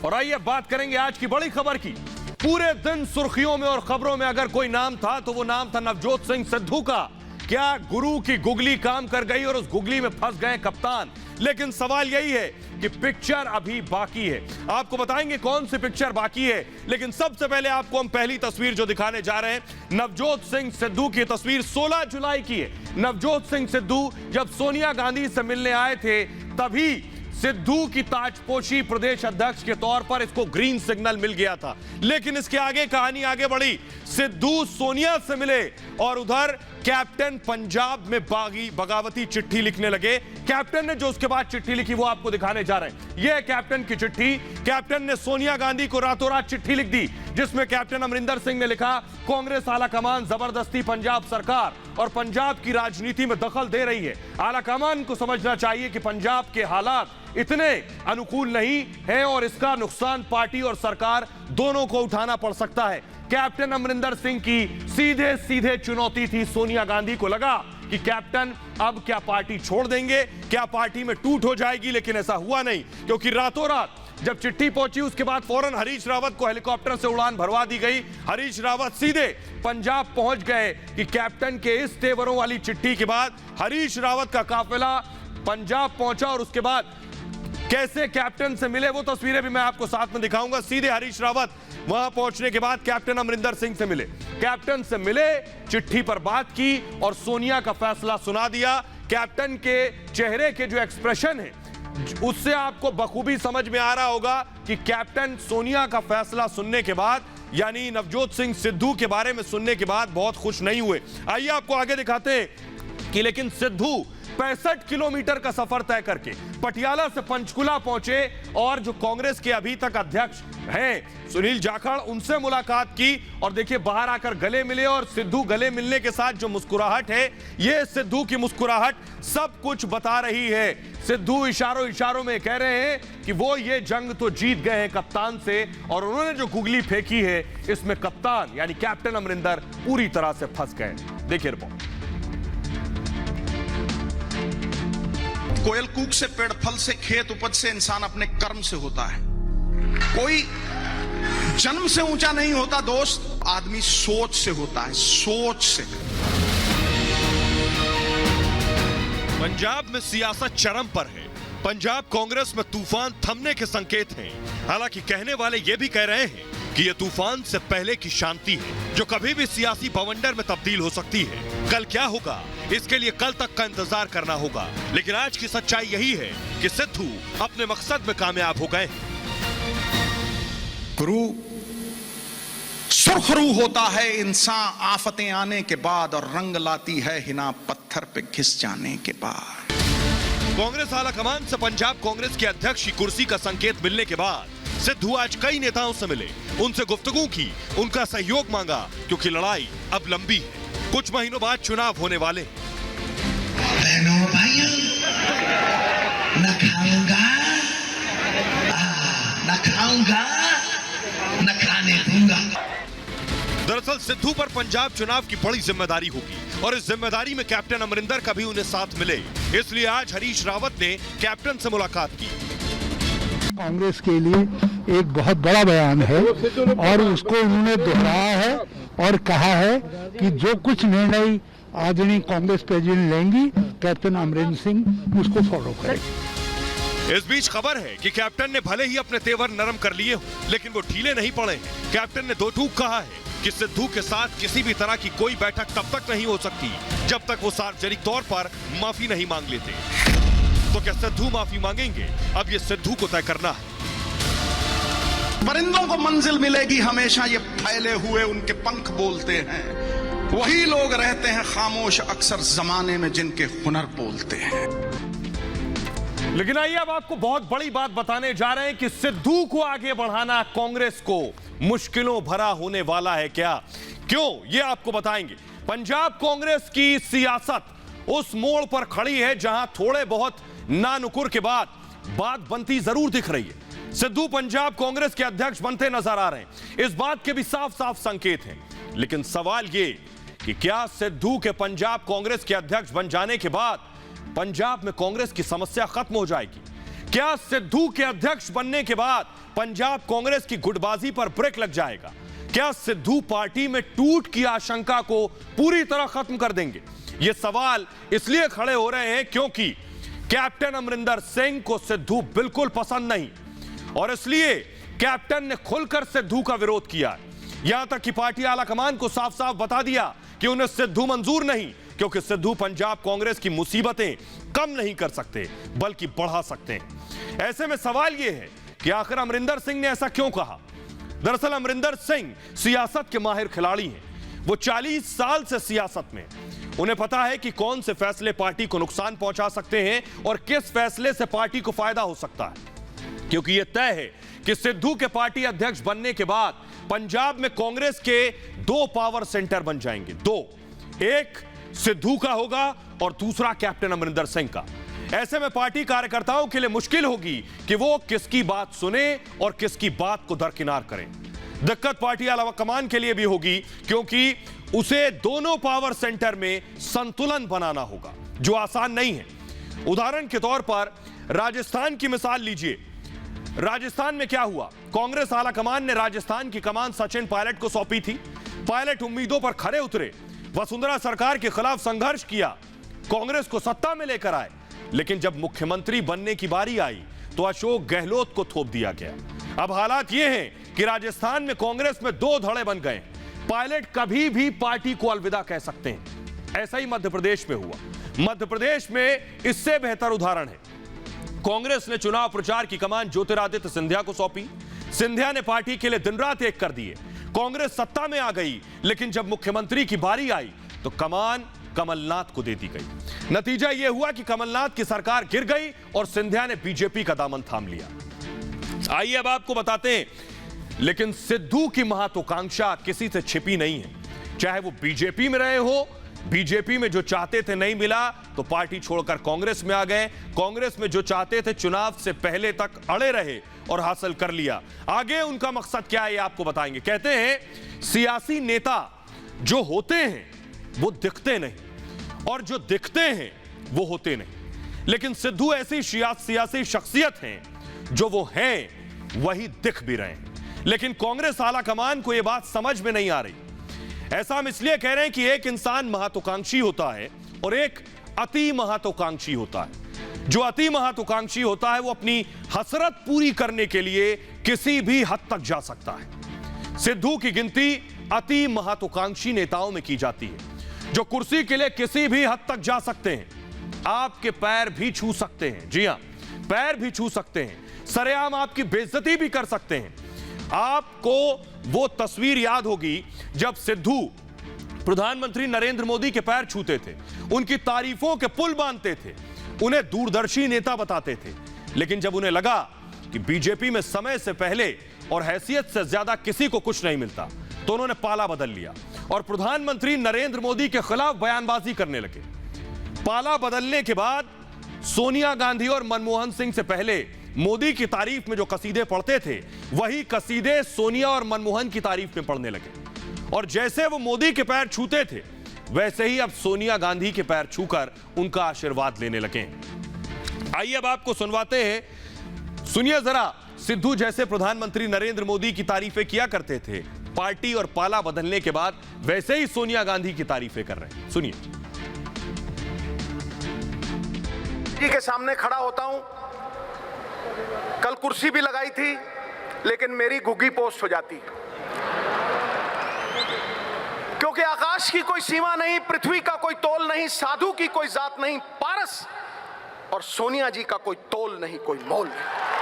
और आइए बात करेंगे आज की बड़ी खबर की। पूरे दिन सुर्खियों में और खबरों में अगर कोई नाम था तो वो नाम था नवजोत सिंह सिद्धू का। क्या गुरु की गुगली काम कर गई और उस गुगली में फंस गए कप्तान? लेकिन सवाल यही है कि पिक्चर अभी बाकी है। आपको बताएंगे कौन सी पिक्चर बाकी है, लेकिन सबसे पहले आपको हम पहली तस्वीर जो दिखाने जा रहे हैं, नवजोत सिंह सिद्धू की तस्वीर 16 जुलाई की है। नवजोत सिंह सिद्धू जब सोनिया गांधी से मिलने आए थे तभी सिद्धू की ताजपोशी प्रदेश अध्यक्ष के तौर पर इसको ग्रीन सिग्नल मिल गया था। लेकिन इसके आगे कहानी आगे बढ़ी। सिद्धू सोनिया से मिले और उधर कैप्टन पंजाब में बगावती चिट्ठी लिखने लगे। कैप्टन ने जो उसके बाद चिट्ठी लिखी वो आपको दिखाने जा रहे हैं। यह कैप्टन की चिट्ठी। कैप्टन ने सोनिया गांधी को रातों रात चिट्ठी लिख दी जिसमें कैप्टन अमरिंदर सिंह ने लिखा, कांग्रेस आलाकमान जबरदस्ती पंजाब सरकार और पंजाब की राजनीति में दखल दे रही है। आलाकमान को समझना चाहिए कि पंजाब के हालात इतने अनुकूल नहीं है और इसका नुकसान पार्टी और सरकार दोनों को उठाना पड़ सकता है। कैप्टन अमरिंदर सिंह की सीधे सीधे चुनौती थी सोनिया गांधी को। लगा कि कैप्टन अब क्या पार्टी छोड़ देंगे, क्या पार्टी में टूट हो जाएगी, लेकिन ऐसा हुआ नहीं, क्योंकि रातों रात जब चिट्ठी पहुंची उसके बाद फौरन हरीश रावत को हेलीकॉप्टर से उड़ान भरवा दी गई। हरीश रावत सीधे पंजाब पहुंच गए कि कैप्टन के इस तेवरों वाली चिट्ठी के बाद हरीश रावत का काफिला पंजाब पहुंचा और उसके बाद कैसे कैप्टन से मिले वो तस्वीरें भी मैं आपको साथ में दिखाऊंगा। सीधे हरीश रावत वहां पहुंचने के बाद कैप्टन अमरिंदर सिंह से मिले। कैप्टन से मिले, चिट्ठी पर बात की और सोनिया का फैसला सुना दिया। कैप्टन के चेहरे के जो एक्सप्रेशन है उससे आपको बखूबी समझ में आ रहा होगा कि कैप्टन सोनिया का फैसला सुनने के बाद यानी नवजोत सिंह सिद्धू के बारे में सुनने के बाद बहुत खुश नहीं हुए। आइए आपको आगे दिखाते हैं कि लेकिन सिद्धू 65 किलोमीटर का सफर तय करके पटियाला से पंचकुला पहुंचे और जो कांग्रेस के अभी तक अध्यक्ष हैं सुनील जाखड़ उनसे मुलाकात की और देखिए बाहर आकर गले मिले। और सिद्धू गले मिलने के साथ जो मुस्कुराहट है ये सिद्धू की मुस्कुराहट सब कुछ बता रही है। सिद्धू इशारों इशारों में कह रहे हैं कि वो ये जंग तो जीत गए हैं कप्तान से और उन्होंने जो गुगली फेंकी है इसमें कप्तान यानी कैप्टन अमरिंदर पूरी तरह से फंस गए। देखिए रिपोर्ट। कोयल कूक से, पेड़ फल से, खेत उपज से, इंसान अपने कर्म से होता है। कोई जन्म से ऊंचा नहीं होता दोस्त, आदमी सोच से होता है, सोच से। पंजाब में सियासत चरम पर है। पंजाब कांग्रेस में तूफान थमने के संकेत हैं। हालांकि कहने वाले ये भी कह रहे हैं कि ये तूफान से पहले की शांति है जो कभी भी सियासी बवंडर में तब्दील हो सकती है। कल क्या होगा इसके लिए कल तक का इंतजार करना होगा, लेकिन आज की सच्चाई यही है कि सिद्धू अपने मकसद में कामयाब हो गए। गुरु सुरखरू होता है इंसान आफतें आने के बाद और रंग लाती है हिना पत्थर पे घिस जाने के बाद। कांग्रेस आलाकमान से पंजाब कांग्रेस के अध्यक्ष की कुर्सी का संकेत मिलने के बाद सिद्धू आज कई नेताओं से मिले, उनसे गुफ्तगू की, उनका सहयोग मांगा क्योंकि लड़ाई अब लंबी है। कुछ महीनों बाद चुनाव होने वाले। बहनों भाइयों, न खाऊंगा, न खाऊंगा, न खाने दूंगा। दरअसल सिद्धू पर पंजाब चुनाव की बड़ी जिम्मेदारी होगी और इस जिम्मेदारी में कैप्टन अमरिंदर का भी उन्हें साथ मिले, इसलिए आज हरीश रावत ने कैप्टन से मुलाकात की। कांग्रेस के लिए एक बहुत बड़ा बयान है और उसको उन्होंने दोहराया है और कहा है कि जो कुछ निर्णय आदरणीय कांग्रेस प्रेसिडेंट लेंगी कैप्टन अमरिंदर सिंह उसको फॉलो करेंगे। इस बीच खबर है कि कैप्टन ने भले ही अपने तेवर नरम कर लिए हो लेकिन वो ढीले नहीं पड़े हैं। कैप्टन ने दो टूक कहा है कि सिद्धू के साथ किसी भी तरह की कोई बैठक तब तक नहीं हो सकती जब तक वो सार्वजनिक तौर पर माफी नहीं मांग लेते। तो क्या सिद्धू माफी मांगेंगे? अब ये सिद्धू को तय करना है। परिंदों को मंजिल मिलेगी हमेशा, ये फैले हुए उनके पंख बोलते हैं। वही लोग रहते हैं खामोश अक्सर जमाने में जिनके हुनर बोलते हैं। लेकिन आइए अब आपको बहुत बड़ी बात बताने जा रहे हैं कि सिद्धू को आगे बढ़ाना कांग्रेस को मुश्किलों भरा होने वाला है क्या? क्यों, ये आपको बताएंगे। पंजाब कांग्रेस की सियासत उस मोड़ पर खड़ी है जहां थोड़े बहुत नानुकुर के बाद बात बनती जरूर दिख रही है। सिद्धू पंजाब कांग्रेस के अध्यक्ष बनते नजर आ रहे हैं, इस बात के भी साफ साफ संकेत हैं। लेकिन सवाल ये कि क्या सिद्धू के पंजाब कांग्रेस के अध्यक्ष बन जाने के बाद पंजाब में कांग्रेस की समस्या खत्म हो जाएगी? क्या सिद्धू के अध्यक्ष बनने के बाद पंजाब कांग्रेस की गुटबाजी पर ब्रेक लग जाएगा? क्या सिद्धू पार्टी में टूट की आशंका को पूरी तरह खत्म कर देंगे? ये सवाल इसलिए खड़े हो रहे हैं क्योंकि कैप्टन अमरिंदर सिंह को सिद्धू बिल्कुल पसंद नहीं और इसलिए कैप्टन ने खुलकर सिद्धू का विरोध किया। यहां तक कि पार्टी आलाकमान को साफ साफ बता दिया कि उन्हें सिद्धू मंजूर नहीं, क्योंकि सिद्धू पंजाब कांग्रेस की मुसीबतें कम नहीं कर सकते बल्कि बढ़ा सकते हैं। ऐसे में सवाल यह है कि आखिर अमरिंदर सिंह ने ऐसा क्यों कहा? दरअसल अमरिंदर सिंह सियासत के माहिर खिलाड़ी हैं। वो 40 साल से सियासत में, उन्हें पता है कि कौन से फैसले पार्टी को नुकसान पहुंचा सकते हैं और किस फैसले से पार्टी को फायदा हो सकता है, क्योंकि यह तय है कि सिद्धू के पार्टी अध्यक्ष बनने के बाद पंजाब में कांग्रेस के 2 पावर सेंटर बन जाएंगे। 2, एक सिद्धू का होगा और दूसरा कैप्टन अमरिंदर सिंह का। ऐसे में पार्टी कार्यकर्ताओं के लिए मुश्किल होगी कि वो किसकी बात सुने और किसकी बात को दरकिनार करें। दिक्कत पार्टी आलाकमान के लिए भी होगी क्योंकि उसे दोनों पावर सेंटर में संतुलन बनाना होगा, जो आसान नहीं है। उदाहरण के तौर पर राजस्थान की मिसाल लीजिए। राजस्थान में क्या हुआ? कांग्रेस आलाकमान ने राजस्थान की कमान सचिन पायलट को सौंपी थी। पायलट उम्मीदों पर खरे उतरे, वसुंधरा सरकार के खिलाफ संघर्ष किया, कांग्रेस को सत्ता में लेकर आए, लेकिन जब मुख्यमंत्री बनने की बारी आई तो अशोक गहलोत को थोप दिया गया। अब हालात यह हैं कि राजस्थान में कांग्रेस में 2 धड़े बन गए। पायलट कभी भी पार्टी को अलविदा कह सकते हैं। ऐसा ही मध्य प्रदेश में हुआ। मध्य प्रदेश में इससे बेहतर उदाहरण है। कांग्रेस ने चुनाव प्रचार की कमान ज्योतिरादित्य सिंधिया को सौंपी। सिंधिया ने पार्टी के लिए दिन रात एक कर दिए। कांग्रेस सत्ता में आ गई, लेकिन जब मुख्यमंत्री की बारी आई तो कमान कमलनाथ को दे दी गई। नतीजा यह हुआ कि कमलनाथ की सरकार गिर गई और सिंधिया ने बीजेपी का दामन थाम लिया। आइए अब आपको बताते हैं, लेकिन सिद्धू की महत्वाकांक्षा किसी से छिपी नहीं है। चाहे वो बीजेपी में रहे हो, बीजेपी में जो चाहते थे नहीं मिला तो पार्टी छोड़कर कांग्रेस में आ गए, कांग्रेस में जो चाहते थे चुनाव से पहले तक अड़े रहे और हासिल कर लिया। आगे उनका मकसद क्या है ये आपको बताएंगे। कहते हैं सियासी नेता जो होते हैं वो दिखते नहीं और जो दिखते हैं वो होते नहीं, लेकिन सिद्धू ऐसी सियासी शख्सियत हैं जो वो हैं वही दिख भी रहे हैं। लेकिन कांग्रेस आलाकमान को यह बात समझ में नहीं आ रही। ऐसा हम इसलिए कह रहे हैं कि एक इंसान महत्वाकांक्षी होता है और एक अति महत्वाकांक्षी होता है। जो अति महत्वाकांक्षी होता है वो अपनी हसरत पूरी करने के लिए किसी भी हद तक जा सकता है। सिद्धू की गिनती अति महत्वाकांक्षी नेताओं में की जाती है, जो कुर्सी के लिए किसी भी हद तक जा सकते हैं, आपके पैर भी छू सकते हैं। जी हां, पैर भी छू सकते हैं, सरेआम आपकी बेइज्जती भी कर सकते हैं। आपको वो तस्वीर याद होगी जब सिद्धू प्रधानमंत्री नरेंद्र मोदी के पैर छूते थे, उनकी तारीफों के पुल बांधते थे, उन्हें दूरदर्शी नेता बताते थे। लेकिन जब उन्हें लगा कि बीजेपी में समय से पहले और हैसियत से ज्यादा किसी को कुछ नहीं मिलता, तो उन्होंने पाला बदल लिया और प्रधानमंत्री नरेंद्र मोदी के खिलाफ बयानबाजी करने लगे। पाला बदलने के बाद सोनिया गांधी और मनमोहन सिंह से पहले मोदी की तारीफ में जो कसीदे पढ़ते थे, वही कसीदे सोनिया और मनमोहन की तारीफ में पढ़ने लगे। और जैसे वो मोदी के पैर छूते थे, वैसे ही अब सोनिया गांधी के पैर छूकर उनका आशीर्वाद लेने लगे। आइए अब आपको सुनवाते हैं, सुनिए जरा। सिद्धू जैसे प्रधानमंत्री नरेंद्र मोदी की तारीफें किया करते थे, पार्टी और पाला बदलने के बाद वैसे ही सोनिया गांधी की तारीफें कर रहे हैं। सुनिए। जी के सामने खड़ा होता हूं, कल कुर्सी भी लगाई थी लेकिन मेरी घुग्गी पोस्ट हो जाती, क्योंकि आकाश की कोई सीमा नहीं, पृथ्वी का कोई तोल नहीं, साधु की कोई जात नहीं, पारस और सोनिया जी का कोई तोल नहीं, कोई मोल नहीं।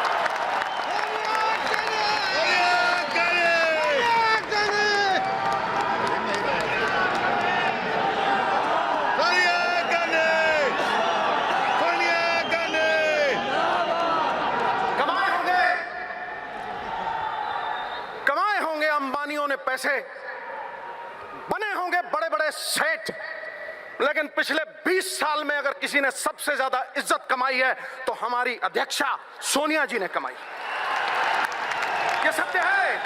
पैसे बने होंगे बड़े बड़े सेठ, लेकिन पिछले 20 साल में अगर किसी ने सबसे ज्यादा इज्जत कमाई है तो हमारी अध्यक्षा सोनिया जी ने कमाई। ये सत्य है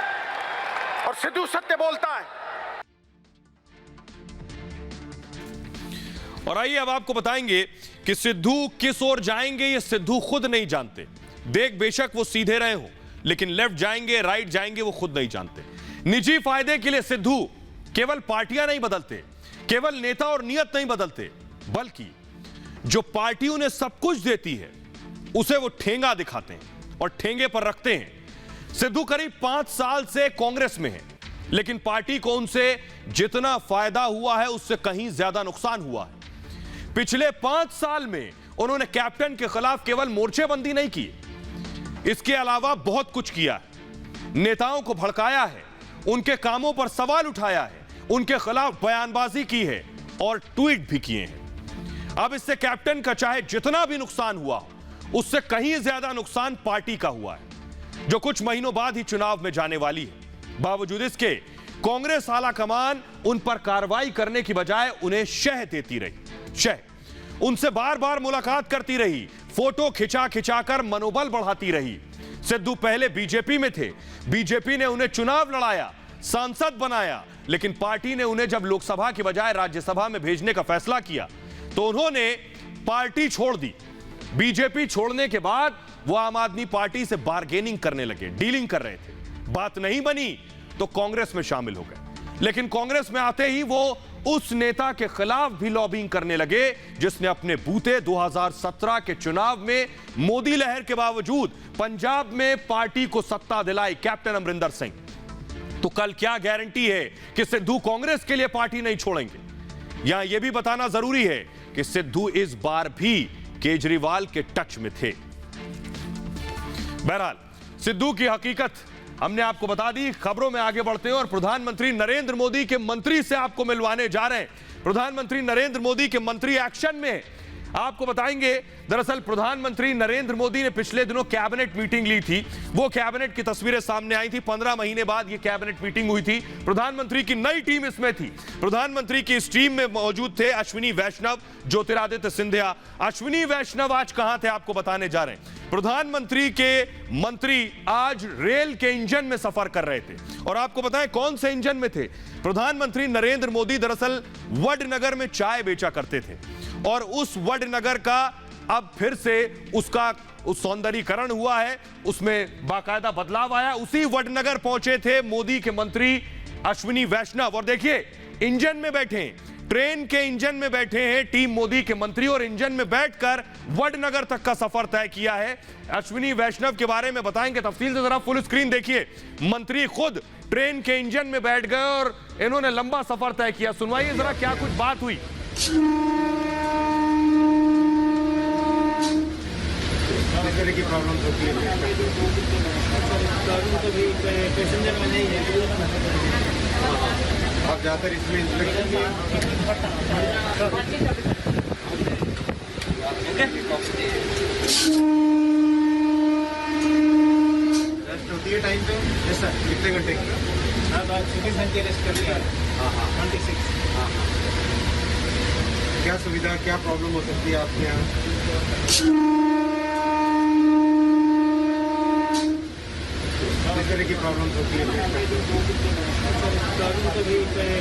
और सिद्धू सत्य बोलता है। और आइए अब आपको बताएंगे कि सिद्धू किस ओर जाएंगे ये सिद्धू खुद नहीं जानते। देख बेशक वो सीधे रहे हो, लेकिन लेफ्ट जाएंगे राइट जाएंगे वो खुद नहीं जानते। निजी फायदे के लिए सिद्धू केवल पार्टियां नहीं बदलते, केवल नेता और नियत नहीं बदलते, बल्कि जो पार्टी उन्हें सब कुछ देती है उसे वो ठेंगा दिखाते हैं और ठेंगे पर रखते हैं। सिद्धू करीब 5 साल से कांग्रेस में है, लेकिन पार्टी को उनसे जितना फायदा हुआ है उससे कहीं ज्यादा नुकसान हुआ है। पिछले 5 साल में उन्होंने कैप्टन के खिलाफ केवल मोर्चेबंदी नहीं की, इसके अलावा बहुत कुछ किया है। नेताओं को भड़काया है, उनके कामों पर सवाल उठाया है, उनके खिलाफ बयानबाजी की है और ट्वीट भी किए हैं। अब इससे कैप्टन का चाहे जितना भी नुकसान हुआ उससे कहीं ज्यादा नुकसान पार्टी का हुआ है, जो कुछ महीनों बाद ही चुनाव में जाने वाली है। बावजूद इसके कांग्रेस आला कमान उन पर कार्रवाई करने की बजाय उन्हें शह देती रही। शह उनसे बार बार मुलाकात करती रही, फोटो खिंचा खिंचा कर मनोबल बढ़ाती रही। सिद्धू पहले बीजेपी में थे, बीजेपी ने उन्हें चुनाव लड़ाया, सांसद बनाया, लेकिन पार्टी ने उन्हें जब लोकसभा के बजाय राज्यसभा में भेजने का फैसला किया तो उन्होंने पार्टी छोड़ दी। बीजेपी छोड़ने के बाद वो आम आदमी पार्टी से बार्गेनिंग करने लगे, डीलिंग कर रहे थे। बात नहीं बनी तो कांग्रेस में शामिल हो गए, लेकिन कांग्रेस में आते ही वो उस नेता के खिलाफ भी लॉबिंग करने लगे जिसने अपने बूते 2017 के चुनाव में मोदी लहर के बावजूद पंजाब में पार्टी को सत्ता दिलाई, कैप्टन अमरिंदर सिंह। तो कल क्या गारंटी है कि सिद्धू कांग्रेस के लिए पार्टी नहीं छोड़ेंगे? यहां यह भी बताना जरूरी है कि सिद्धू इस बार भी केजरीवाल के टच में थे। बहरहाल सिद्धू की हकीकत हमने आपको बता दी। खबरों में आगे बढ़ते हैं और प्रधानमंत्री नरेंद्र मोदी के मंत्री से आपको मिलवाने जा रहे हैं। प्रधानमंत्री नरेंद्र मोदी के मंत्री एक्शन में आपको बताएंगे। दरअसल प्रधानमंत्री नरेंद्र मोदी ने पिछले दिनों कैबिनेट मीटिंग ली थी, वो कैबिनेट की तस्वीरें सामने आई थी। 15 महीने बाद ये कैबिनेट मीटिंग हुई थी। प्रधानमंत्री की नई टीम इसमें थी। प्रधानमंत्री की इस टीम में मौजूद थे अश्विनी वैष्णव, ज्योतिरादित्य सिंधिया। अश्विनी वैष्णव आज कहां थे आपको बताने जा रहे हैं। प्रधानमंत्री के मंत्री आज रेल के इंजन में सफर कर रहे थे और आपको बताएं कौन से इंजन में थे। प्रधानमंत्री नरेंद्र मोदी दरअसल वडनगर में चाय बेचा करते थे और उस वडनगर का अब फिर से उसका सौंदर्यीकरण हुआ है, उसमें बाकायदा बदलाव आया। उसी वडनगर पहुंचे थे मोदी के मंत्री अश्विनी वैष्णव और देखिए इंजन में बैठे, ट्रेन के इंजन में बैठे हैं टीम मोदी के मंत्री और इंजन में बैठकर वडनगर तक का सफर तय किया है। अश्विनी वैष्णव के बारे में बताएंगे तफसील से, जरा फुल स्क्रीन देखिए। मंत्री खुद ट्रेन के इंजन में बैठ गए और इन्होंने लंबा सफर तय किया। सुनवाइए जरा क्या कुछ बात हुई। तरह की प्रॉब्लम होती है। पैसेंजर में नहीं है, आप जाकर इसमें इंस्पेक्शन रेस्ट होती है टाइम पे। यस सर, कितने घंटे की? आप 26 घंटे रेस्ट कर लिया। हाँ हाँ 26। हाँ हाँ, क्या सुविधा क्या प्रॉब्लम हो सकती है आपके यहाँ? किस तरह की प्रॉब्लम होती है?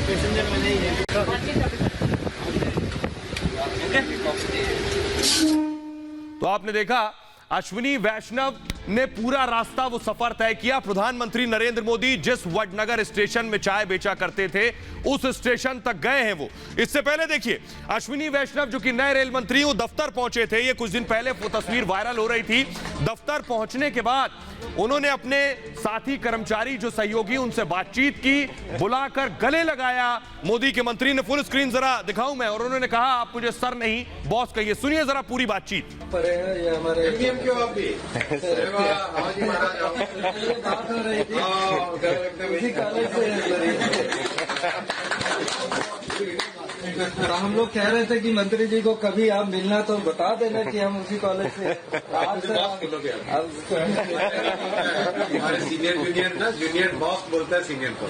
पैसेंजर में नहीं है। तो आपने देखा अश्विनी वैष्णव ने पूरा रास्ता वो सफर तय किया। प्रधानमंत्री नरेंद्र मोदी जिस वडनगर स्टेशन में चाय बेचा करते थे उस स्टेशन तक गए हैं वो। इससे पहले देखिए अश्विनी वैष्णव जो कि नए रेल मंत्री वो दफ्तर पहुंचे थे। ये कुछ दिन पहले वो तस्वीर वायरल हो रही थी। दफ्तर पहुंचने के बाद उन्होंने अपने साथी कर्मचारी जो सहयोगी उनसे बातचीत की, बुलाकर गले लगाया। मोदी के मंत्री ने फुल स्क्रीन जरा दिखाऊं मैं, और उन्होंने कहा आप मुझे सर नहीं बॉस कहिए। सुनिए जरा पूरी बातचीत। हम लोग कह रहे थे कि मंत्री जी को कभी आप मिलना तो बता देना कि हम उसी कॉलेज से। हमारे सीनियर जूनियर ना, जूनियर बॉस बोलता है सीनियर को।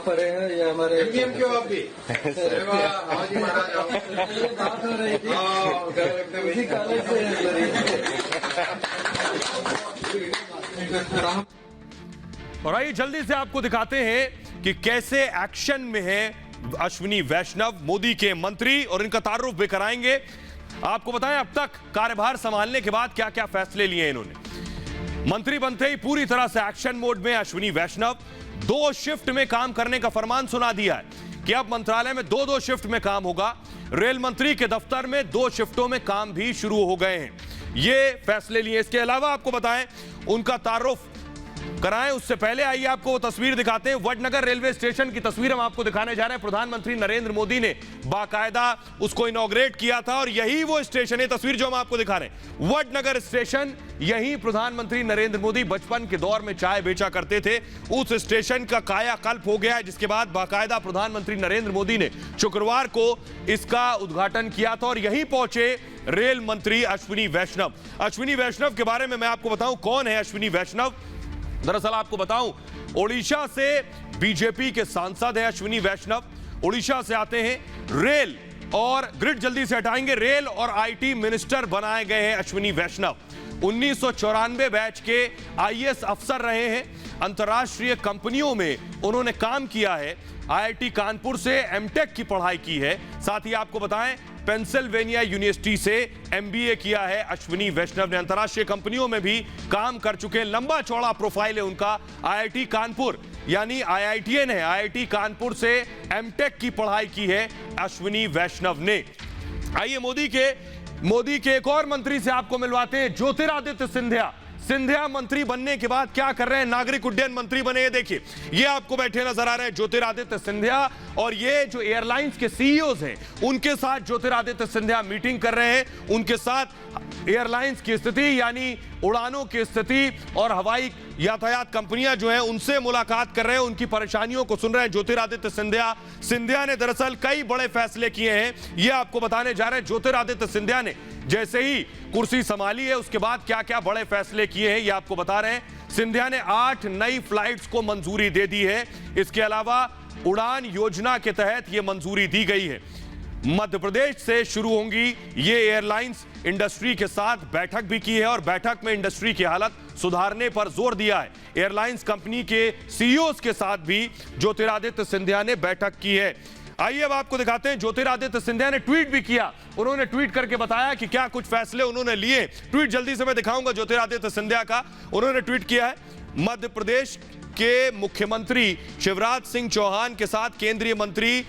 पढ़े हैं ये हमारे क्यों आप भी बात हो रही थी उसी कॉलेज से। और आइए जल्दी से आपको दिखाते हैं कि कैसे एक्शन में है अश्विनी वैष्णव, मोदी के मंत्री, और इनका तारुफ भी कराएंगे। आपको बताएं अब तक कार्यभार संभालने के बाद क्या क्या फैसले लिए इन्होंने। मंत्री बनते ही पूरी तरह से एक्शन मोड में अश्विनी वैष्णव 2 शिफ्ट में काम करने का फरमान सुना दिया है कि अब मंत्रालय में 2-2 शिफ्ट में काम होगा। रेल मंत्री के दफ्तर में 2 शिफ्टों में काम भी शुरू हो गए हैं, ये फैसले लिए। इसके अलावा आपको बताएं उनका तारुफ कराएं उससे पहले आइए आपको वो तस्वीर दिखाते हैं। वडनगर रेलवे स्टेशन की तस्वीर हम आपको दिखाने जा रहे हैं। प्रधानमंत्री नरेंद्र मोदी ने बाकायदा उसको इनॉग्रेट किया था और यही वो स्टेशन है, तस्वीर जो हम आपको दिखा रहे हैं, वडनगर स्टेशन। यही प्रधानमंत्री नरेंद्र मोदी बचपन के दौर में चाय बेचा करते थे, उस स्टेशन का कायाकल्प हो गया है, जिसके बाद बाकायदा प्रधानमंत्री नरेंद्र मोदी ने शुक्रवार को इसका उद्घाटन किया था और यहीं पहुंचे रेल मंत्री अश्विनी वैष्णव। अश्विनी वैष्णव के बारे में मैं आपको बताऊं कौन है अश्विनी वैष्णव। दरअसल आपको बताऊं ओडिशा से बीजेपी के सांसद हैं अश्विनी वैष्णव, ओडिशा से आते हैं। रेल और ग्रिड जल्दी से हटाएंगे, रेल और आईटी मिनिस्टर बनाए गए हैं अश्विनी वैष्णव। 1994 बैच के आईएएस अफसर रहे हैं, अंतर्राष्ट्रीय कंपनियों में उन्होंने काम किया है, आईआईटी कानपुर से एमटेक की पढ़ाई की है, साथ ही आपको बताएं पेंसिल्वेनिया यूनिवर्सिटी से एमबीए किया है अश्विनी वैष्णव ने। अंतर्राष्ट्रीय कंपनियों में भी काम कर चुके हैं, लंबा चौड़ा प्रोफाइल है उनका। आईआईटी कानपुर यानी आईआईटीएन है, आईआईटी कानपुर से एमटेक की पढ़ाई की है अश्विनी वैष्णव ने। आइए मोदी के एक और मंत्री से आपको मिलवाते हैं, ज्योतिरादित्य सिंधिया। सिंधिया मंत्री बनने के बाद क्या कर रहे हैं, नागरिक उड्डयन मंत्री बने हैं। देखिए ये आपको बैठे नजर आ रहे हैं ज्योतिरादित्य सिंधिया, और ये जो एयरलाइंस के सीईओज हैं उनके साथ ज्योतिरादित्य सिंधिया मीटिंग कर रहे हैं, उनके साथ एयरलाइंस की स्थिति यानी उड़ानों की स्थिति और हवाई यातायात कंपनियां जो हैं उनसे मुलाकात कर रहे हैं, उनकी परेशानियों को सुन रहे हैं ज्योतिरादित्य सिंधिया। सिंधिया ने दरअसल कई बड़े फैसले किए हैं, ये आपको बताने जा रहे हैं। ज्योतिरादित्य सिंधिया ने जैसे ही कुर्सी संभाली है उसके बाद क्या क्या बड़े फैसले किए हैं ये आपको बता रहे हैं। सिंधिया ने 8 नई फ्लाइट्स को मंजूरी दे दी है। इसके अलावा उड़ान योजना के तहत यह मंजूरी दी गई है। मध्य प्रदेश से शुरू होंगी ये एयरलाइंस इंडस्ट्री के साथ बैठक भी की है और बैठक में इंडस्ट्री की हालत सुधारने पर जोर दिया है। एयरलाइंस कंपनी के सीईओज के साथ भी ज्योतिरादित्य सिंधिया ने बैठक की है। आइए अब आपको दिखाते हैं, ज्योतिरादित्य सिंधिया ने ट्वीट भी किया। उन्होंने ट्वीट करके बताया कि क्या कुछ फैसले उन्होंने लिए। ट्वीट जल्दी से मैं दिखाऊंगा ज्योतिरादित्य सिंधिया का। उन्होंने ट्वीट किया है, मध्य प्रदेश के मुख्यमंत्री शिवराज सिंह चौहान के साथ केंद्रीय मंत्री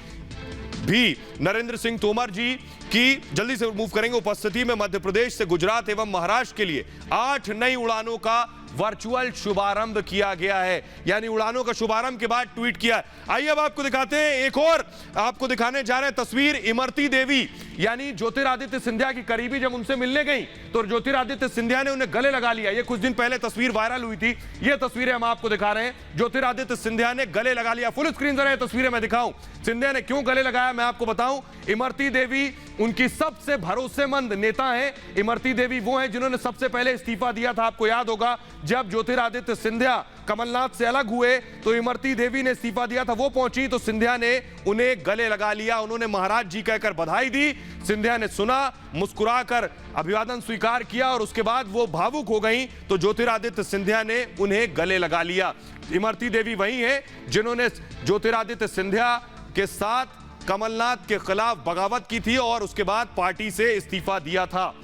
भी नरेंद्र सिंह तोमर जी की जल्दी से मूव करेंगे उपस्थिति में मध्य प्रदेश से गुजरात एवं महाराष्ट्र के लिए 8 नई उड़ानों का वर्चुअल शुभारंभ किया गया है, यानी उड़ानों का शुभारंभ के बाद ट्वीट किया। आइए अब आपको दिखाते हैं, एक और आपको दिखाने जा रहे हैं तस्वीर। इमरती देवी यानी ज्योतिरादित्य सिंधिया की करीबी जब उनसे मिलने गई तो ज्योतिरादित्य सिंधिया ने उन्हें गले लगा लिया। ये कुछ दिन पहले तस्वीर वायरल हुई थी, ये तस्वीरें हम आपको दिखा रहे हैं। ज्योतिरादित्य सिंधिया ने गले लगा लिया। फुल स्क्रीन जरा तस्वीरें मैं दिखाऊं, सिंधिया ने क्यों गले लगाया मैं आपको बताऊं। इमरती देवी उनकी सबसे भरोसेमंद नेता है। इमरती देवी वो हैं जिन्होंने सबसे पहले इस्तीफा दिया था, आपको याद होगा जब ज्योतिरादित्य सिंधिया कमलनाथ से अलग हुए तो इमरती देवी ने इस्तीफा दिया था। वो पहुंची तो सिंधिया ने उन्हें गले लगा लिया, उन्होंने महाराज जी कहकर बधाई दी। सिंधिया ने सुना, मुस्कुराकर अभिवादन स्वीकार किया और उसके बाद वो भावुक हो गई तो ज्योतिरादित्य सिंधिया ने उन्हें गले लगा लिया। इमरती देवी वही है जिन्होंने ज्योतिरादित्य सिंधिया के साथ कमलनाथ के खिलाफ बगावत की थी और उसके बाद पार्टी से इस्तीफा दिया था,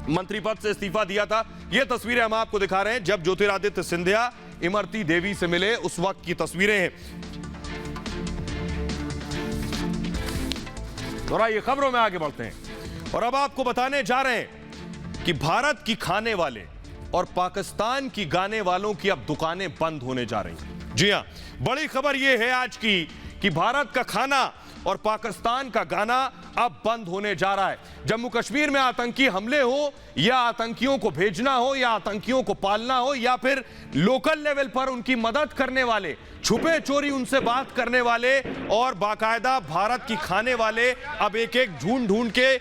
मंत्री पद से इस्तीफा दिया था। ये तस्वीरें हम आपको दिखा रहे हैं जब ज्योतिरादित्य सिंधिया इमरती देवी से मिले उस वक्त की तस्वीरें हैं। और आइए खबरों में आगे बढ़ते हैं और अब आपको बताने जा रहे हैं कि भारत की खाने वाले और पाकिस्तान की गाने वालों की अब दुकानें बंद होने जा रही हैं। जी हां, बड़ी खबर यह है आज की कि भारत का खाना और पाकिस्तान का गाना अब बंद होने जा रहा है। जम्मू कश्मीर में आतंकी हमले हो या आतंकियों को भेजना हो या आतंकियों को पालना हो या फिर लोकल लेवल पर उनकी मदद करने वाले, छुपे चोरी उनसे बात करने वाले और बाकायदा भारत की खाने वाले, अब एक एक ढूंढ के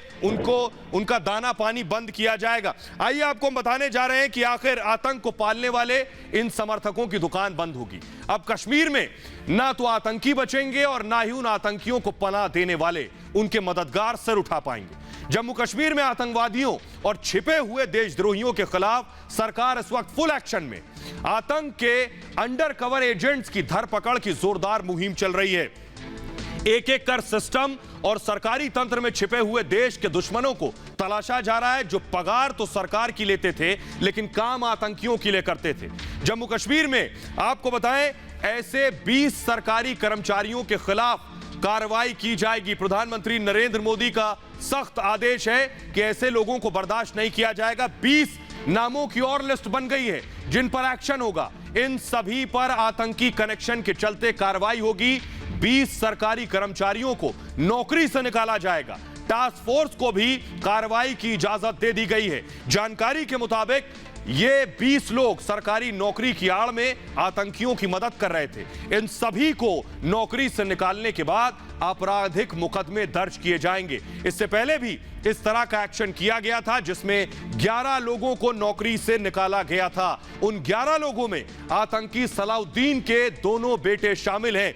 उनका दाना पानी बंद किया जाएगा। आइए आपको हम बताने जा रहे हैं कि आखिर आतंक को पालने वाले इन समर्थकों की दुकान बंद होगी। अब कश्मीर में ना तो आतंकी बचेंगे और ना ही उन आतंकियों को पनाह देने वाले उनके मददगार सर उठा पाएंगे। जम्मू कश्मीर में आतंकवादियों और छिपे हुए देशद्रोहियों के खिलाफ सरकार इस वक्त फुल एक्शन में। आतंक के अंडर कवर एजेंट्स की धरपकड़ की जोरदार मुहिम चल रही है। एक एक कर सिस्टम और सरकारी तंत्र में छिपे हुए देश के दुश्मनों को तलाशा जा रहा है, जो पगार तो सरकार की लेते थे लेकिन काम आतंकियों के लिए करते थे। जम्मू कश्मीर में आपको बताएं, ऐसे 20 सरकारी कर्मचारियों के खिलाफ कार्रवाई की जाएगी। प्रधानमंत्री नरेंद्र मोदी का सख्त आदेश है कि ऐसे लोगों को बर्दाश्त नहीं किया जाएगा। 20 नामों की और लिस्ट बन गई है जिन पर एक्शन होगा। इन सभी पर आतंकी कनेक्शन के चलते कार्रवाई होगी। 20 सरकारी कर्मचारियों को नौकरी से निकाला जाएगा। टास्क फोर्स को भी कार्रवाई की इजाजत दे दी गई है। जानकारी के मुताबिक ये 20 लोग सरकारी नौकरी की आड़ में आतंकियों की मदद कर रहे थे। इन सभी को नौकरी से निकालने के बाद आपराधिक मुकदमे दर्ज किए जाएंगे। इससे पहले भी इस तरह का एक्शन किया गया था जिसमें 11 लोगों को नौकरी से निकाला गया था। उन 11 लोगों में आतंकी सलाउद्दीन के दोनों बेटे शामिल हैं।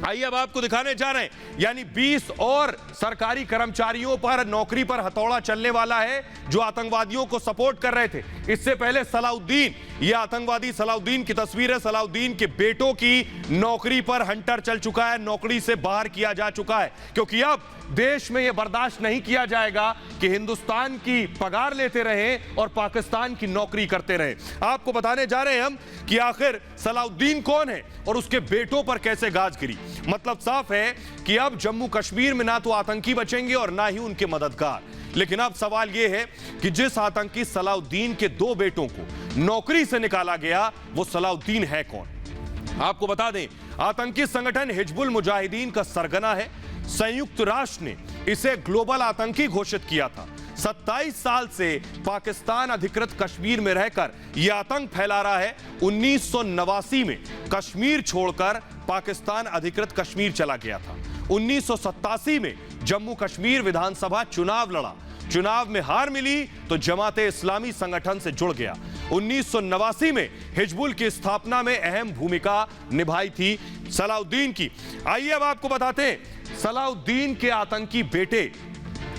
आइए अब आपको दिखाने जा रहे हैं, यानी 20 और सरकारी कर्मचारियों पर नौकरी पर हथौड़ा चलने वाला है जो आतंकवादियों को सपोर्ट कर रहे थे। इससे पहले सलाउद्दीन, यह आतंकवादी सलाउद्दीन की तस्वीर है। सलाउद्दीन के बेटों की नौकरी पर हंटर चल चुका है, नौकरी से बाहर किया जा चुका है, क्योंकि अब देश में यह बर्दाश्त नहीं किया जाएगा कि हिंदुस्तान की पगार लेते रहें और पाकिस्तान की नौकरी करते रहें। आपको बताने जा रहे हैं हम कि आखिर सलाउद्दीन कौन है और उसके बेटों पर कैसे गाज गिरी। मतलब साफ है कि अब जम्मू कश्मीर में ना तो आतंकी बचेंगे और ना ही उनके मददगार। लेकिन अब सवाल यह है कि जिस आतंकी सलाउद्दीन के 2 बेटों को नौकरी से निकाला गया, वो सलाउद्दीन है कौन। आपको बता दें, आतंकी संगठन हिजबुल मुजाहिदीन का सरगना है। संयुक्त राष्ट्र ने इसे ग्लोबल आतंकी घोषित किया था। 27 साल से पाकिस्तान अधिकृत कश्मीर में रहकर यह आतंक फैला रहा है। 1989 में कश्मीर छोड़कर पाकिस्तान अधिकृत कश्मीर चला गया था। 1987 में जम्मू कश्मीर विधानसभा चुनाव लड़ा। चुनाव में हार मिली तो जमाते इस्लामी संगठन से जुड़ गया। 1989 में हिजबुल की स्थापना में अहम भूमिका निभाई थी सलाउद्दीन की। आइए अब आपको बताते हैं, सलाउद्दीन के आतंकी बेटे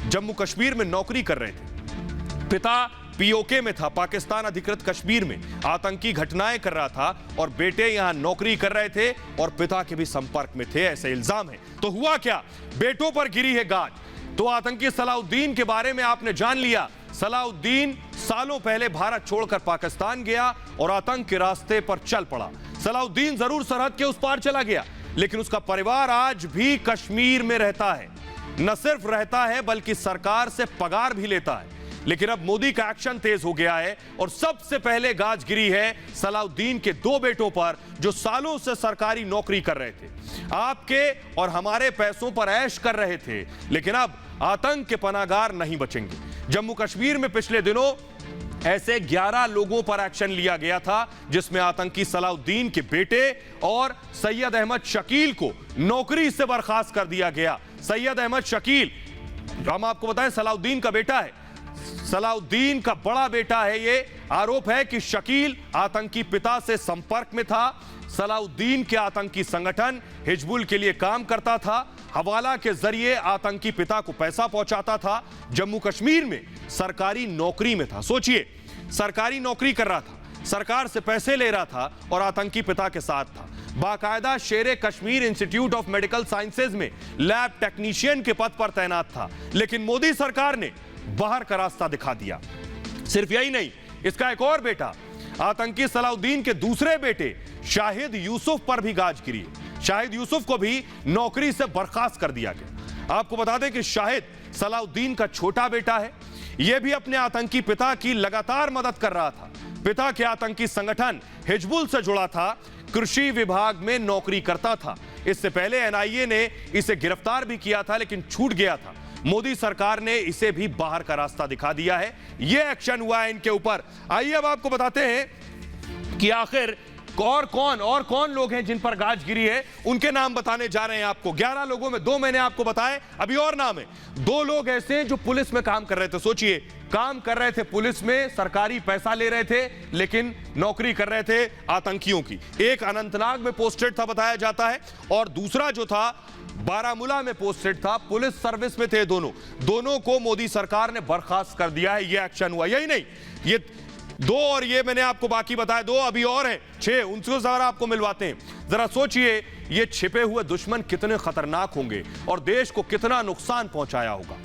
जम्मू कश्मीर में नौकरी कर रहे थे। पिता पीओके में था, पाकिस्तान अधिकृत कश्मीर में आतंकी घटनाएं कर रहा था, और बेटे यहां नौकरी कर रहे थे और पिता के भी संपर्क में थे, ऐसे इल्जाम है। तो हुआ क्या, बेटों पर गिरी है गाज। तो आतंकी सलाउद्दीन के बारे में आपने जान लिया। सलाउद्दीन सालों पहले भारत छोड़कर पाकिस्तान गया और आतंक के रास्ते पर चल पड़ा। सलाउद्दीन जरूर सरहद के उस पार चला गया, लेकिन उसका परिवार आज भी कश्मीर में रहता है। न सिर्फ रहता है बल्कि सरकार से पगार भी लेता है। लेकिन अब मोदी का एक्शन तेज हो गया है और सबसे पहले गाज गिरी है सलाउद्दीन के 2 बेटों पर जो सालों से सरकारी नौकरी कर रहे थे, आपके और हमारे पैसों पर ऐश कर रहे थे। लेकिन अब आतंक के पनाहगार नहीं बचेंगे। जम्मू कश्मीर में पिछले दिनों ऐसे 11 लोगों पर एक्शन लिया गया था जिसमें आतंकी सलाउद्दीन के बेटे और सैयद अहमद शकील को नौकरी से बर्खास्त कर दिया गया। सैयद अहमद शकील, हम आपको बताएं, सलाउद्दीन का बेटा है, सलाउद्दीन का बड़ा बेटा है। ये आरोप है कि शकील आतंकी पिता से संपर्क में था। सलाउद्दीन के आतंकी संगठन हिजबुल के लिए काम करता था, हवाला के जरिए आतंकी पिता को पैसा पहुंचाता था। जम्मू कश्मीर में सरकारी नौकरी में था। सोचिए, सरकारी नौकरी कर रहा था, सरकार से पैसे ले रहा था और आतंकी पिता के साथ था। बाकायदा शेरे Kashmir institute of medical sciences में लैब टेक्नीशियन के पद पर तैनात था। लेकिन मोदी सरकार ने बाहर का रास्ता दिखा दिया। सिर्फ यही नहीं, इसका एक और बेटा, आतंकी सलाउद्दीन के दूसरे बेटे शाहिद यूसुफ पर भी गाज गिरी। शाहिद यूसुफ को भी नौकरी से बर्खास्त कर दिया गया। आपको बता दें कि शाहिद सलाउद्दीन का छोटा बेटा है। यह भी अपने आतंकी पिता की लगातार मदद कर रहा था। पिता के आतंकी संगठन हिजबुल से जुड़ा था, कृषि विभाग में नौकरी करता था। इससे पहले एनआईए ने इसे गिरफ्तार भी किया था लेकिन छूट गया था। मोदी सरकार ने इसे भी बाहर का रास्ता दिखा दिया है। यह एक्शन हुआ है इनके ऊपर। आइए अब आपको बताते हैं कि आखिर और कौन लोग हैं जिन पर गाज गिरी है। उनके नाम बताने जा रहे हैं आपको। 11 लोगों में 2 मैंने आपको बताए, अभी और नाम है। 2 लोग ऐसे हैं जो पुलिस में काम कर रहे थे। सोचिए, काम कर रहे थे पुलिस में, सरकारी पैसा ले रहे थे लेकिन नौकरी कर रहे थे आतंकियों की। एक अनंतनाग में पोस्टेड था बताया जाता है, और दूसरा जो था बारामूला में पोस्टेड था। पुलिस सर्विस में थे दोनों को मोदी सरकार ने बर्खास्त कर दिया है। यह एक्शन हुआ। यही नहीं, 2 और ये मैंने आपको बाकी बताया, 2 अभी और हैं, 6, उनको जरा आपको मिलवाते हैं। जरा सोचिए ये छिपे हुए दुश्मन कितने खतरनाक होंगे और देश को कितना नुकसान पहुंचाया होगा।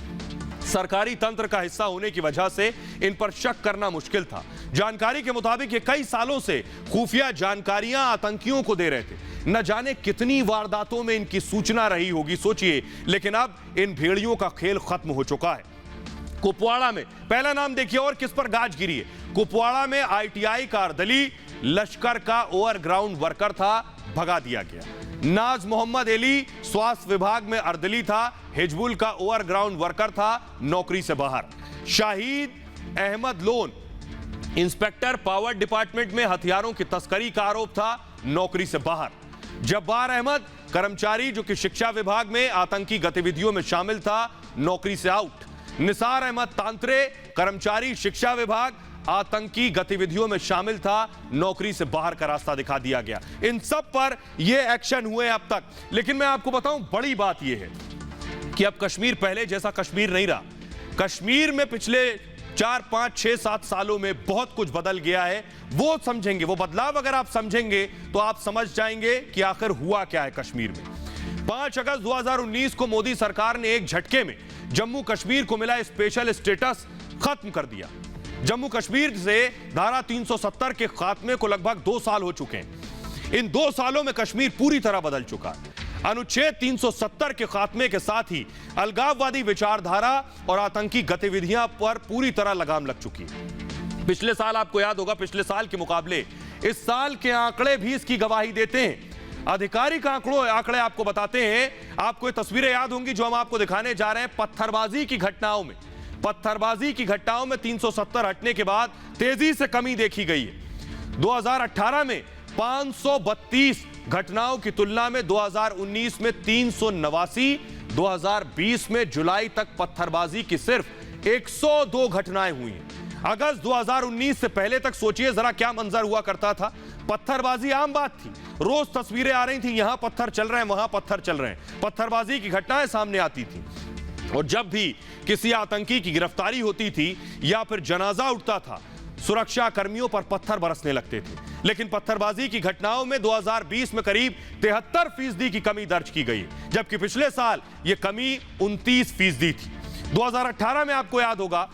सरकारी तंत्र का हिस्सा होने की वजह से इन पर शक करना मुश्किल था। जानकारी के मुताबिक ये कई सालों से खुफिया जानकारियां आतंकियों को दे रहे थे। न जाने कितनी वारदातों में इनकी सूचना रही होगी, सोचिए। लेकिन अब इन भेड़ियों का खेल खत्म हो चुका है। कुपवाड़ा में पहला नाम देखिए और किस पर गाज गिरी है। कुपवाड़ा में ITI का अर्दली लश्कर का ओवरग्राउंड वर्कर था, भगा दिया गया। नाज मोहम्मद अली स्वास्थ्य विभाग में अर्दली था, हिजबुल का ओवरग्राउंड वर्कर था, नौकरी से बाहर। Shahid Ahmed Lone inspector power department में हथियारों की तस्करी का आरोप था, नौकरी से बाहर। जब्बार अहमद कर्मचारी जो कि शिक्षा विभाग में आतंकी गतिविधियों में शामिल था, नौकरी से आउट। निसार अहमद तांत्रे कर्मचारी शिक्षा विभाग आतंकी गतिविधियों में शामिल था, नौकरी से बाहर का रास्ता दिखा दिया गया। इन सब पर यह एक्शन हुए अब तक। लेकिन मैं आपको बताऊं, बड़ी बात यह है कि अब कश्मीर पहले जैसा कश्मीर नहीं रहा। कश्मीर में पिछले 4, 5, 6, 7 सालों में बहुत कुछ बदल गया है। वो समझेंगे, वो बदलाव अगर आप समझेंगे तो आप समझ जाएंगे कि आखिर हुआ क्या है कश्मीर में। 5 अगस्त 2019 को मोदी सरकार ने एक झटके में जम्मू कश्मीर को मिला स्पेशल स्टेटस खत्म कर दिया। जम्मू कश्मीर से धारा 370 के खात्मे को लगभग 2 साल हो चुके हैं। इन 2 सालों में कश्मीर पूरी तरह बदल चुका है। अनुच्छेद 370 के खात्मे के साथ ही अलगाववादी विचारधारा और आतंकी गतिविधियां पर पूरी तरह लगाम लग चुकी है। पिछले साल आपको याद होगा, पिछले साल के मुकाबले इस साल के आंकड़े भी इसकी गवाही देते हैं। आधिकारिक आंकड़े आपको बताते हैं। आपको ये तस्वीरें याद होंगी जो हम आपको दिखाने जा रहे हैं। पत्थरबाजी की घटनाओं में 370 हटने के बाद तेजी से कमी देखी गई है। 2018 में 532 घटनाओं की तुलना में 2019 में 389, 2020 में जुलाई तक पत्थरबाजी की सिर्फ 102 घटनाएं हुई हैं। अगस्त 2019 से पहले तक सोचिए जरा क्या मंजर हुआ करता था। पत्थरबाजी आम बात थी, रोज तस्वीरें आ रही थी, यहां पत्थर चल रहे हैं, वहां पत्थर चल रहे हैं, पत्थरबाजी की घटनाएं सामने आती थी। और जब भी किसी आतंकी की गिरफ्तारी होती थी या फिर जनाजा उठता था, सुरक्षा कर्मियों पर पत्थर बरसने लगते थे। लेकिन पत्थरबाजी की घटनाओं में 2020 में करीब 73% की कमी दर्ज की गई, जबकि पिछले साल यह कमी 29% थी। 2018 में आपको याद होगा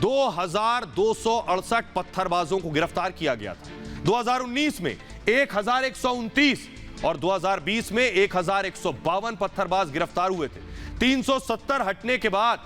2268 पत्थरबाजों को गिरफ्तार किया गया था। 2019 में 1129 और 2020 में 1152 पत्थरबाज गिरफ्तार हुए थे। 370 हटने के बाद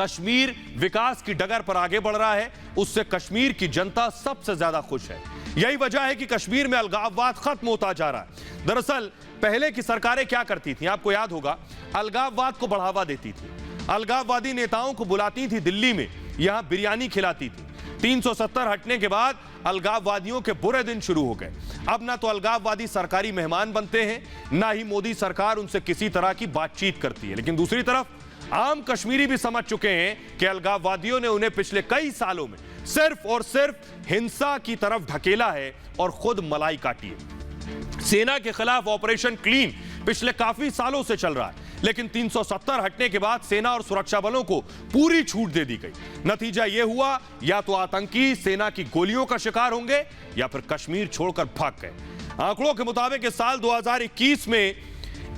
कश्मीर विकास की डगर पर आगे बढ़ रहा है। उससे कश्मीर की जनता सबसे ज्यादा खुश है। यही वजह है कि कश्मीर में अलगाववाद खत्म होता जा रहा है। दरअसल पहले की सरकारें क्या करती थी, आपको याद होगा, अलगाववाद को बढ़ावा देती थी। अलगाववादी नेताओं को बुलाती थी दिल्ली में, यहां बिरयानी खिलाती थी। 370 हटने के बाद अलगाववादियों के बुरे दिन शुरू हो गए। अब ना तो अलगाववादी सरकारी मेहमान बनते हैं, ना ही मोदी सरकार उनसे किसी तरह की बातचीत करती है। लेकिन दूसरी तरफ आम कश्मीरी भी समझ चुके हैं कि अलगाववादियों ने उन्हें पिछले कई सालों में सिर्फ और सिर्फ हिंसा की तरफ ढकेला है और खुद मलाई काटी है। सेना के खिलाफ ऑपरेशन क्लीन पिछले काफी सालों से चल रहा है, लेकिन 370 हटने के बाद सेना और सुरक्षा बलों को पूरी छूट दे दी गई। नतीजा यह हुआ, या तो आतंकी सेना की गोलियों का शिकार होंगे या फिर कश्मीर छोड़कर भाग गए। आंकड़ों के मुताबिक इस साल 2021 में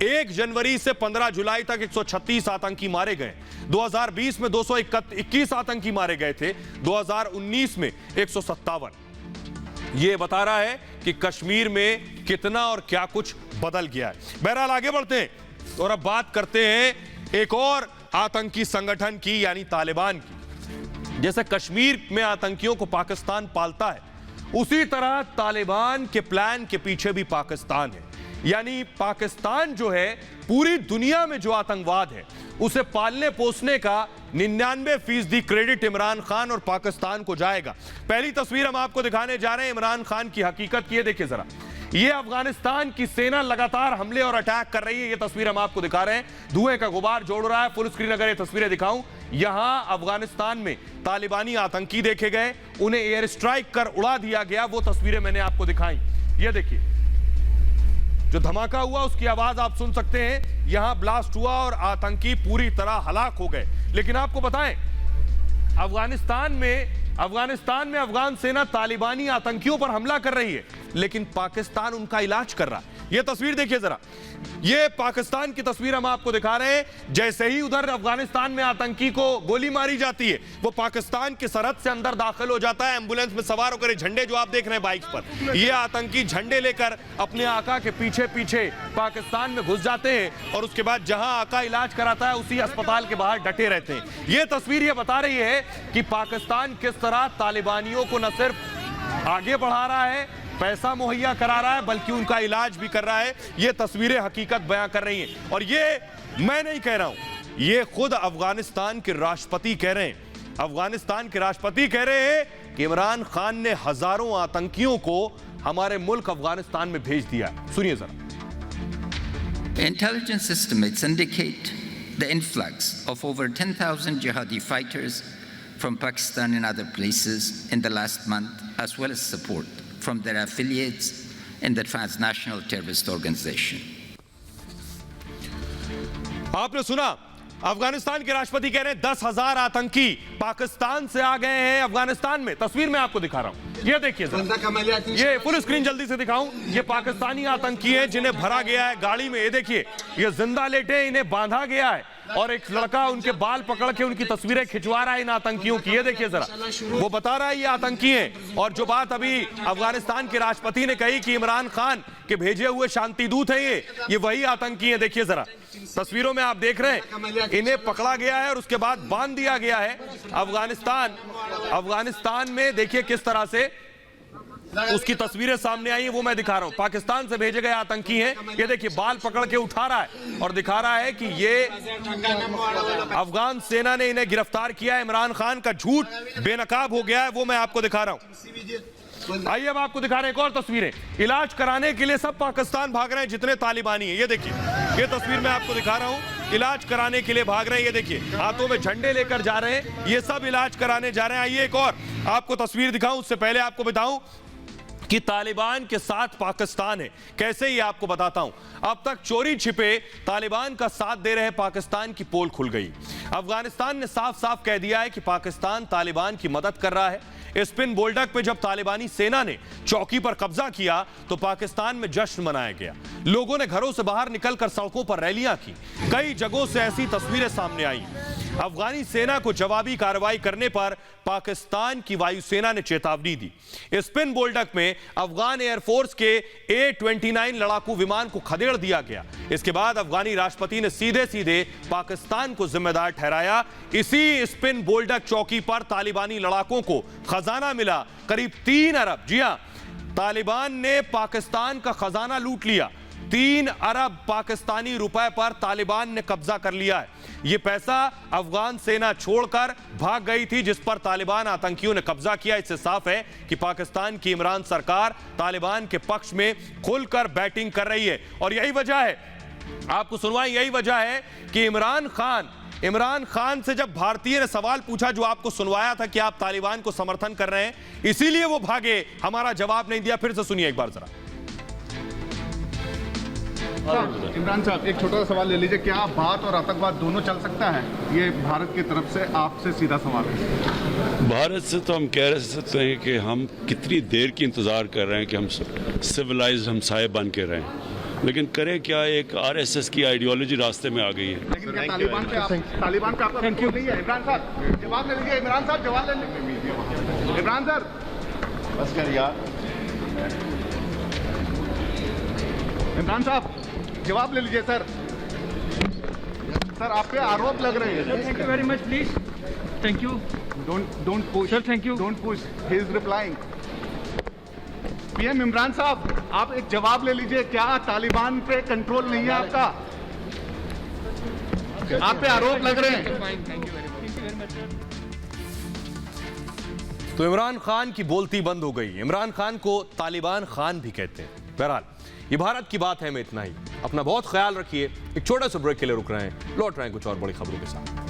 1 जनवरी से 15 जुलाई तक 136 आतंकी मारे गए। 2020 में 221 आतंकी मारे गए थे। 2019 में 157। यह बता रहा है कि कश्मीर में कितना और क्या कुछ बदल गया है। बहरहाल आगे बढ़ते हैं और अब बात करते हैं एक और आतंकी संगठन की, यानी तालिबान की। जैसे कश्मीर में आतंकियों को पाकिस्तान पालता है, उसी तरह तालिबान के प्लान के पीछे भी पाकिस्तान है। यानी पाकिस्तान जो है पूरी दुनिया में जो आतंकवाद है उसे पालने पोसने का 99% क्रेडिट इमरान खान और पाकिस्तान को जाएगा। पहली तस्वीर हम आपको दिखाने जा रहे हैं इमरान खान की हकीकत की। देखिए जरा, ये अफगानिस्तान की सेना लगातार हमले और अटैक कर रही है। ये तस्वीर हम आपको दिखा रहे हैं, धुएं का गुबार जोड़ रहा है। फुल स्क्रीन अगर ये तस्वीरें दिखाऊं, यहां अफगानिस्तान में तालिबानी आतंकी देखे गए, उन्हें एयर स्ट्राइक कर उड़ा दिया गया। वो तस्वीरें मैंने आपको दिखाई। ये देखिए, जो धमाका हुआ उसकी आवाज आप सुन सकते हैं। यहां ब्लास्ट हुआ और आतंकी पूरी तरह हलाक हो गए। लेकिन आपको बताएं, अफगानिस्तान में अफगानिस्तान में अफगान सेना तालिबानी आतंकियों पर हमला कर रही है, लेकिन पाकिस्तान उनका इलाज कर रहा है। यह तस्वीर देखिए जरा, यह पाकिस्तान की तस्वीर हम आपको दिखा रहे हैं। जैसे ही उधर अफगानिस्तान में आतंकी को गोली मारी जाती है, वो पाकिस्तान की सरहद से अंदर दाखिल हो जाता है। एम्बुलेंस में सवार होकर झंडे जो आप देख रहे हैं बाइक पर, ये आतंकी झंडे लेकर अपने आका के पीछे पीछे पाकिस्तान में घुस जाते हैं और उसके बाद जहां आका इलाज कराता है उसी अस्पताल के बाहर डटे रहते हैं। यह तस्वीर यह बता रही है कि पाकिस्तान किस तरह तालिबानियों को न सिर्फ आगे बढ़ा रहा है, पैसा मुहैया करा रहा है, बल्कि उनका इलाज भी कर रहा है। ये तस्वीरें हकीकत बयां कर रही हैं और ये मैं नहीं कह रहा हूं, ये खुद अफगानिस्तान के राष्ट्रपति कह रहे हैं। अफगानिस्तान के राष्ट्रपति कह रहे हैं कि इमरान खान ने हजारों आतंकियों को हमारे मुल्क अफगानिस्तान में भेज दिया। सुनिए जरा। Intelligence estimates indicate the influx of over 10,000 jihadi fighters from Pakistan and other places in the last month, as well as support from their affiliates in the transnational terrorist organization. आपने सुना, अफगानिस्तान के राष्ट्रपति कह रहे हैं 10,000 आतंकी पाकिस्तान से आ गए हैं अफगानिस्तान में। तस्वीर में आपको दिखा रहा हूं, ये देखिए जरा, ये फुल स्क्रीन जल्दी से दिखाऊं। ये पाकिस्तानी आतंकी हैं जिन्हें भरा गया है गाड़ी में। ये देखिए, ये जिंदा लेटे, इन्हें बांधा गया है और एक लड़का उनके बाल पकड़ के उनकी तस्वीरें खिंचवा रहा है इन आतंकियों की। ये देखिए जरा, वो बता रहा है ये आतंकी हैं। और जो बात अभी अफगानिस्तान के राष्ट्रपति ने कही कि इमरान खान के भेजे हुए शांति दूत हैं ये वही आतंकी हैं। देखिए जरा, तस्वीरों में आप देख रहे हैं, इन्हें पकड़ा गया है और उसके बाद बांध दिया गया है। अफगानिस्तान में देखिए किस तरह से उसकी तस्वीरें सामने आई हैं, वो मैं दिखा रहा हूं। पाकिस्तान से भेजे गए आतंकी हैं। ये देखिए, बाल पकड़ के उठा रहा है और दिखा रहा है कि ये अफगान सेना ने इन्हें गिरफ्तार किया है। इमरान खान का झूठ बेनकाब हो गया है, वो मैं आपको दिखा रहा हूं। आइए अब आपको दिखा रहे हैं एक और तस्वीरें। इलाज कराने के लिए सब पाकिस्तान भाग रहे हैं जितने तालिबानी हैं। ये देखिए, ये तस्वीर मैं आपको दिखा रहा हूं, इलाज कराने के लिए भाग रहे हैं। ये देखिए, हाथों में झंडे लेकर जा रहे हैं, ये सब इलाज कराने जा रहे हैं। आइए एक और आपको तस्वीर दिखाऊं, उससे पहले आपको बताऊं कि तालिबान के साथ पाकिस्तान है। कैसे, ये आपको बताता हूं। अब तक चोरी छिपे तालिबान का साथ दे रहे पाकिस्तान की पोल खुल गई। अफगानिस्तान ने साफ साफ कह दिया है कि पाकिस्तान तालिबान की मदद कर रहा है। स्पिन बोल्डक पे जब तालिबानी सेना ने चौकी पर कब्जा किया तो पाकिस्तान में जश्न मनाया गया। लोगों ने घरों से बाहर निकलकर सड़कों पर रैलियां की। कई जगहों से ऐसी तस्वीरें सामने आई। अफगानी सेना को जवाबी कार्रवाई करने पर पाकिस्तान की वायुसेना ने चेतावनी दी। स्पिन बोल्डक में अफगान एयरफोर्स के A-29 लड़ाकू विमान को खदेड़ दिया गया। इसके बाद अफगानी राष्ट्रपति ने सीधे सीधे पाकिस्तान को जिम्मेदार ठहराया। इसी स्पिन बोल्डक चौकी पर तालिबानी लड़ाकों को खजाना मिला, करीब 3 अरब। जी हां, तालिबान ने पाकिस्तान का खजाना लूट लिया। 3 अरब पाकिस्तानी रुपए पर तालिबान ने कब्जा कर लिया है। यह पैसा अफगान सेना छोड़कर भाग गई थी, जिस पर तालिबान आतंकियों ने कब्जा किया। इससे साफ है कि पाकिस्तान की इमरान सरकार तालिबान के पक्ष में खुलकर बैटिंग कर रही है। और यही वजह है, आपको सुनवाई, यही वजह है कि इमरान खान से जब भारतीय ने सवाल पूछा, जो आपको सुनवाया था कि आप तालिबान को समर्थन कर रहे हैं, इसीलिए वो भागे, हमारा जवाब नहीं दिया। फिर से सुनिए एक बार जरा। इमरान साहब, एक छोटा सा सवाल ले लीजिए, क्या भारत और आतंकवाद दोनों चल सकता है? ये भारत की तरफ से आपसे सीधा सवाल है। भारत से तो हम कह सकते हैं कि हम कितनी देर की इंतज़ार कर रहे हैं कि हम सिविलाइज्ड हमसाये बन के रहें, लेकिन करें क्या, एक RSS की आइडियोलॉजी रास्ते में आ गई है। लेकिन क्या तालिबान पे आपका कंट्रोल नहीं है? इमरान साहब जवाब ले लीजिए। इमरान साहब जवाब ले लीजिए। इमरान सर बस कर यार। इमरान साहब जवाब ले लीजिए। सर आप पे आरोप लग रहे हैं। Thank you very much, please. Thank you. Don't push sir, thank you. Don't push, he is replying. PM Imran साहब, आप एक जवाब ले लीजिए। क्या तालिबान पे कंट्रोल नहीं है आपका? आप पे आरोप लग रहे हैं। तो इमरान खान की बोलती बंद हो गई। इमरान खान को तालिबान खान भी कहते हैं। बहरहाल, ये भारत की बात है में इतना ही। अपना बहुत ख्याल रखिए। एक छोटा सा ब्रेक के लिए रुक रहे हैं, लौट रहे हैं कुछ और बड़ी खबरों के साथ।